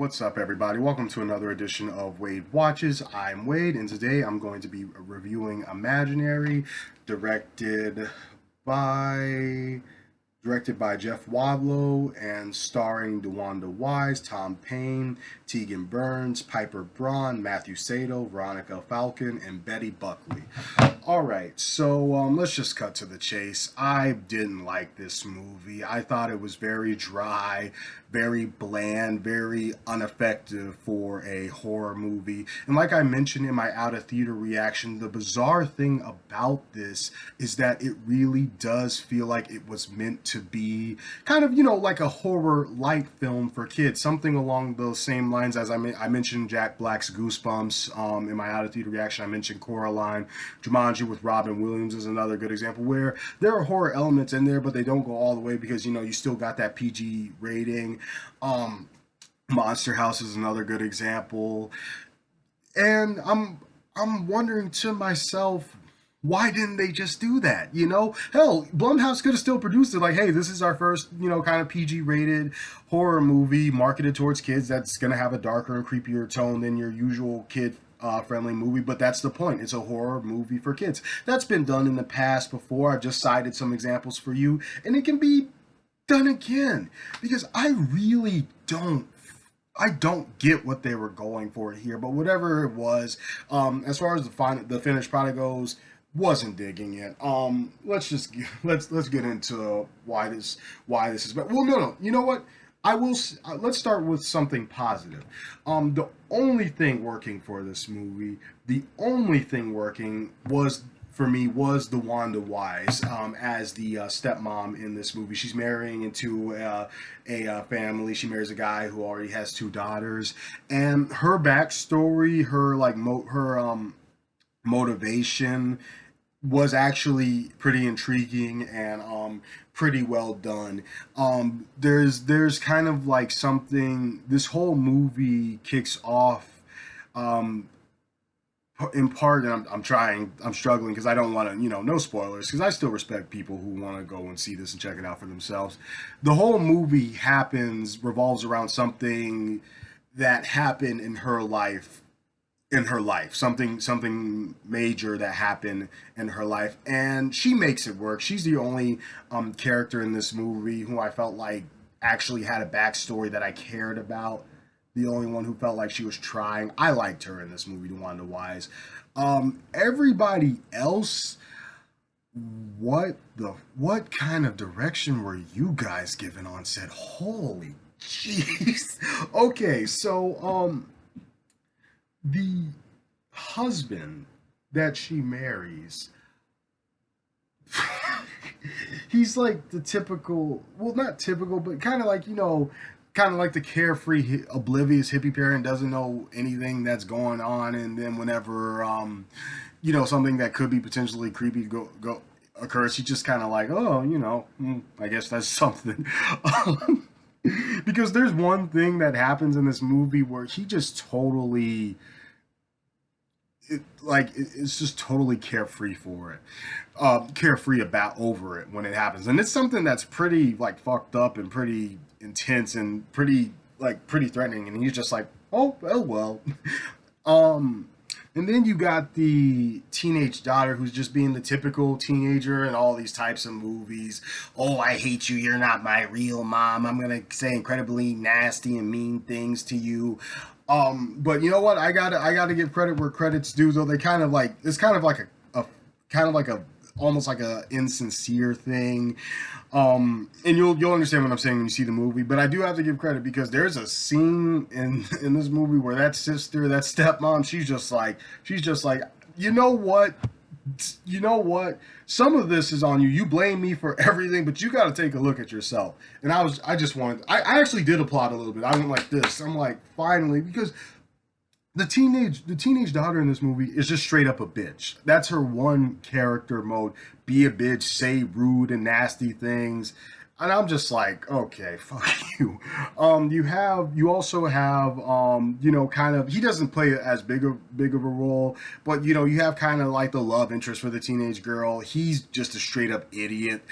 What's up, everybody? Welcome to another edition of Wade Watches. I'm Wade, and today I'm going to be reviewing Imaginary, directed by directed by Jeff Wadlow and starring DeWanda Wise, Tom Payne, Tegan Burns, Piper Braun, Matthew Sato, Veronica Falcon, and Betty Buckley. All right, so let's just cut to the chase. I didn't like this movie. I thought it was very dry, very bland, very ineffective for a horror movie. And like I mentioned in my out of theater reaction, the bizarre thing about this is that it really does feel like it was meant to be kind of, like a horror light film for kids, something along those same lines as I mentioned Jack Black's Goosebumps in my out of theater reaction. I mentioned Coraline. Jumanji with Robin Williams is another good example where there are horror elements in there, but they don't go all the way because you still got that PG rating. Monster House is another good example, and I'm wondering to myself, why didn't they just do that? Hell, Blumhouse could have still produced it. Like, hey, this is our first, kind of PG rated horror movie marketed towards kids that's gonna have a darker and creepier tone than your usual kid friendly movie, but that's the point. It's a horror movie for kids. That's been done in the past before. I've just cited some examples for you, and it can be done again because I don't get what they were going for here, but whatever it was, as far as the finished product goes, wasn't digging it. Let's get into why this is. But well, no. You know what? Let's start with something positive. The only thing working for this movie, the only thing working was for me was the Wanda Wise as the stepmom in this movie. She's marrying into a family. She marries a guy who already has two daughters, and her backstory, her motivation was actually pretty intriguing and pretty well done. There's kind of like something. This whole movie kicks off. In part, and I'm struggling because I don't want to, no spoilers, because I still respect people who want to go and see this and check it out for themselves. The whole movie revolves around something that happened in her life, something major that happened in her life, and she makes it work. She's the only character in this movie who I felt like actually had a backstory that I cared about, the only one who felt like she was trying. I liked her in this movie, DeWanda Wise. Everybody else, what kind of direction were you guys given on set? Holy jeez. Okay, so the husband that she marries, he's like the typical, well, not typical, but kind of like, kind of like the carefree, oblivious hippie parent, doesn't know anything that's going on, and then whenever something that could be potentially creepy occurs, he just kind of like, oh, I guess that's something. Because there's one thing that happens in this movie where he just totally it's just totally carefree for it, carefree about over it when it happens, and it's something that's pretty like fucked up and pretty intense and pretty threatening, and he's just like, oh well. And then you got the teenage daughter who's just being the typical teenager in all these types of movies. Oh, I hate you, you're not my real mom, I'm gonna say incredibly nasty and mean things to you. But you know what? I gotta give credit where credit's due. Though they kind of like it's kind of like a almost like a insincere thing. And you'll understand what I'm saying when you see the movie. But I do have to give credit because there's a scene in this movie where that stepmom, she's just like, you know what? Some of this is on you. You blame me for everything, but you got to take a look at yourself. And I actually did applaud a little bit. I went like this. I'm like, finally, because the teenage daughter in this movie is just straight up a bitch. That's her one character mode. Be a bitch, say rude and nasty things. and I'm just like, okay, fuck you. You also have, kind of, he doesn't play as big of a role, but you have kind of like the love interest for the teenage girl. He's just a straight up idiot,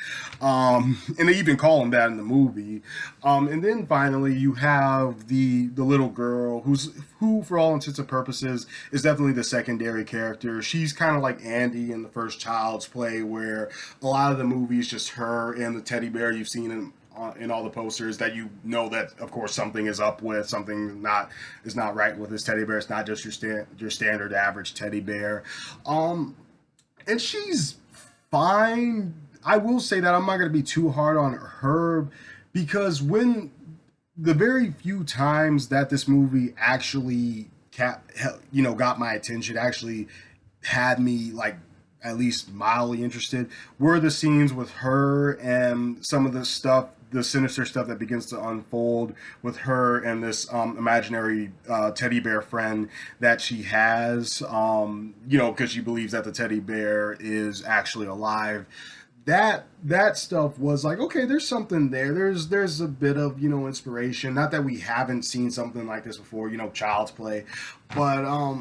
and they even call him that in the movie. And then finally, you have the little girl who, for all intents and purposes, is definitely the secondary character. She's kind of like Andy in the first Child's Play, where a lot of the movie is just her and the teddy bear you've seen in all the posters, that that of course something is up with, something not is not right with this teddy bear. It's not just your standard average teddy bear. And she's fine. I will say that I'm not going to be too hard on her, because when the very few times that this movie actually got my attention, actually had me like at least mildly interested, were the scenes with her and some of the sinister stuff that begins to unfold with her and this imaginary teddy bear friend that she has, because she believes that the teddy bear is actually alive. That stuff was like, okay, there's something there. There's a bit of inspiration. Not that we haven't seen something like this before, Child's Play, but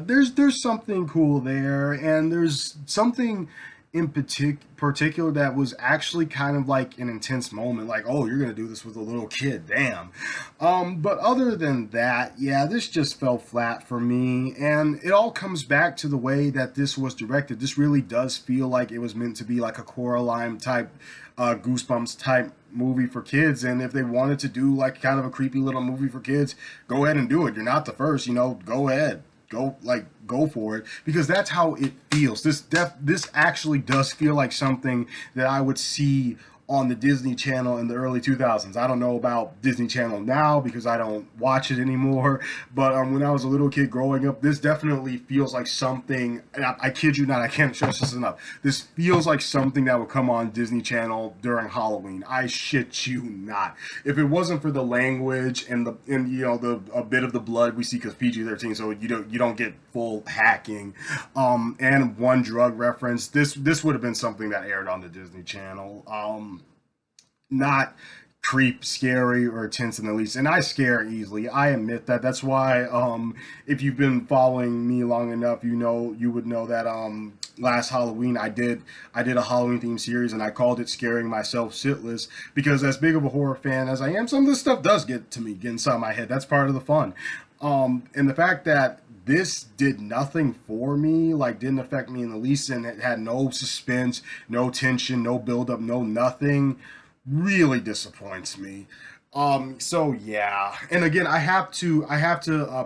there's something cool there, and there's something in particular that was actually kind of like an intense moment, like, oh, you're gonna do this with a little kid, damn. But other than that, yeah, this just fell flat for me, and it all comes back to the way that this was directed. This really does feel like it was meant to be like a Coraline type, Goosebumps type movie for kids. And if they wanted to do like kind of a creepy little movie for kids, go ahead and do it. You're not the first, go ahead, go for it, because that's how it feels. This actually does feel like something that I would see on the Disney Channel in the early 2000s. I don't know about Disney Channel now because I don't watch it anymore, but when I was a little kid growing up, this definitely feels like something, and I kid you not, I can't stress this enough, this feels like something that would come on Disney Channel during Halloween. I shit you not. If it wasn't for the language and the a bit of the blood we see, because PG-13, so you don't get full hacking, and one drug reference, this would have been something that aired on the Disney Channel. Not creep, scary, or tense in the least. And I scare easily. I admit that. That's why, if you've been following me long enough, you would know that last Halloween I did a Halloween themed series, and I called it "Scaring Myself Shitless," because as big of a horror fan as I am, some of this stuff does get to me, get inside my head. That's part of the fun. And the fact that this did nothing for me, like didn't affect me in the least, and it had no suspense, no tension, no buildup, no nothing, really disappoints me. So yeah, and again, I have to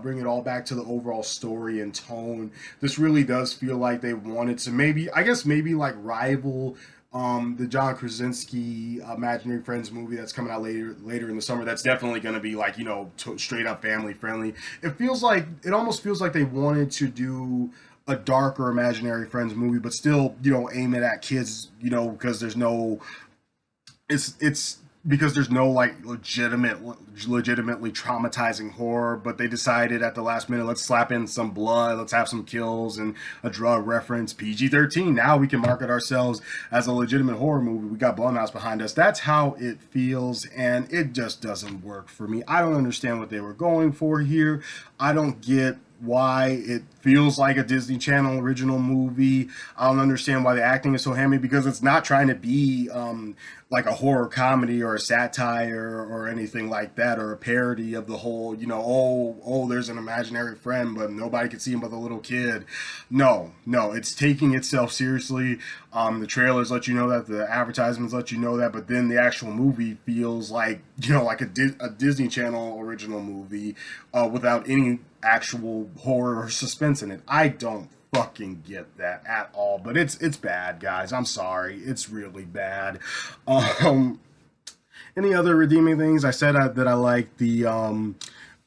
bring it all back to the overall story and tone. This really does feel like they wanted to, maybe, I guess, maybe like rival the John Krasinski Imaginary Friends movie that's coming out later in the summer. That's definitely going to be like straight up family friendly. It almost feels like they wanted to do a darker Imaginary Friends movie, but still aim it at kids, because it's because there's no like legitimately traumatizing horror. But they decided at the last minute, let's slap in some blood, let's have some kills and a drug reference, PG-13. Now we can market ourselves as a legitimate horror movie. We got Blumhouse behind us. That's how it feels, and it just doesn't work for me. I don't understand what they were going for here. I don't get why it feels like a Disney Channel original movie. I don't understand why the acting is so hammy, because it's not trying to be like a horror comedy or a satire or anything like that, or a parody of the whole, there's an imaginary friend, but nobody can see him but the little kid. No, it's taking itself seriously. The trailers let you know that, the advertisements let you know that, but then the actual movie feels like, like a Disney Channel original movie without any actual horror or suspense in it. I don't fucking get that at all. But it's bad, guys. I'm sorry. It's really bad. Um, any other redeeming things? I said that I like the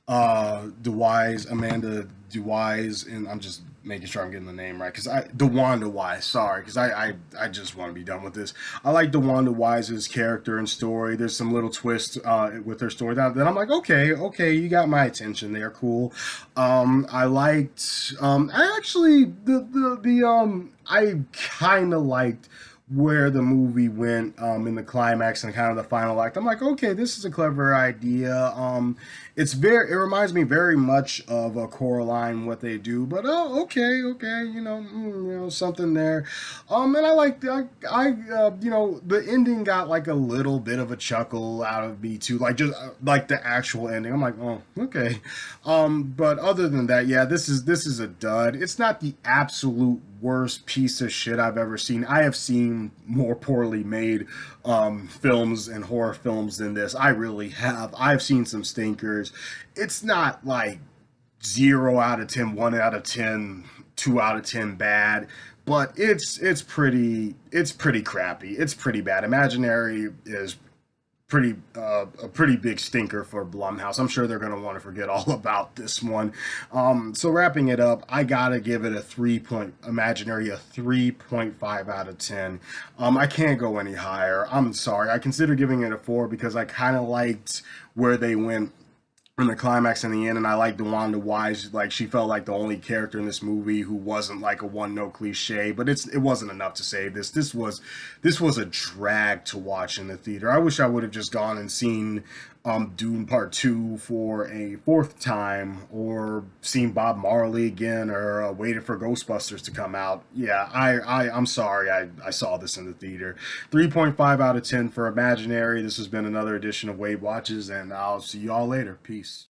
DeWise, Amanda DeWise, and I'm just making sure I'm getting the name right, because DeWanda Wise, sorry, because I just want to be done with this. I like DeWanda Wise's character and story. There's some little twists with her story that I'm like, okay, you got my attention there, cool. I liked, I actually, I kind of liked where the movie went in the climax and kind of the final act. I'm like, okay, this is a clever idea. It reminds me very much of a Coraline what they do, but oh, okay, something there. And I like the ending got like a little bit of a chuckle out of me too, like just like the actual ending. I'm like, oh, okay. But other than that, yeah, this is a dud. It's not the absolute worst piece of shit I've ever seen. I have seen more poorly made films and horror films than this. I really have. I've seen some stinkers. It's not like 0 out of 10, 1 out of 10, 2 out of 10 bad, but it's pretty crappy. It's pretty bad. Imaginary is a pretty big stinker for Blumhouse. I'm sure they're going to want to forget all about this one. So wrapping it up, I gotta give it a 3.5 out of 10. I can't go any higher. I'm sorry. I consider giving it a 4 because I kind of liked where they went in the climax in the end, and I like DeWanda Wise. Like, she felt like the only character in this movie who wasn't like a one note cliche, but it wasn't enough to save this. This was a drag to watch in the theater. I wish I would have just gone and seen Dune Part 2 for a fourth time, or seen Bob Marley again, or waited for Ghostbusters to come out. Yeah, I'm sorry I saw this in the theater. 3.5 out of 10 for Imaginary. This has been another edition of Wade Watches, and I'll see y'all later. Peace.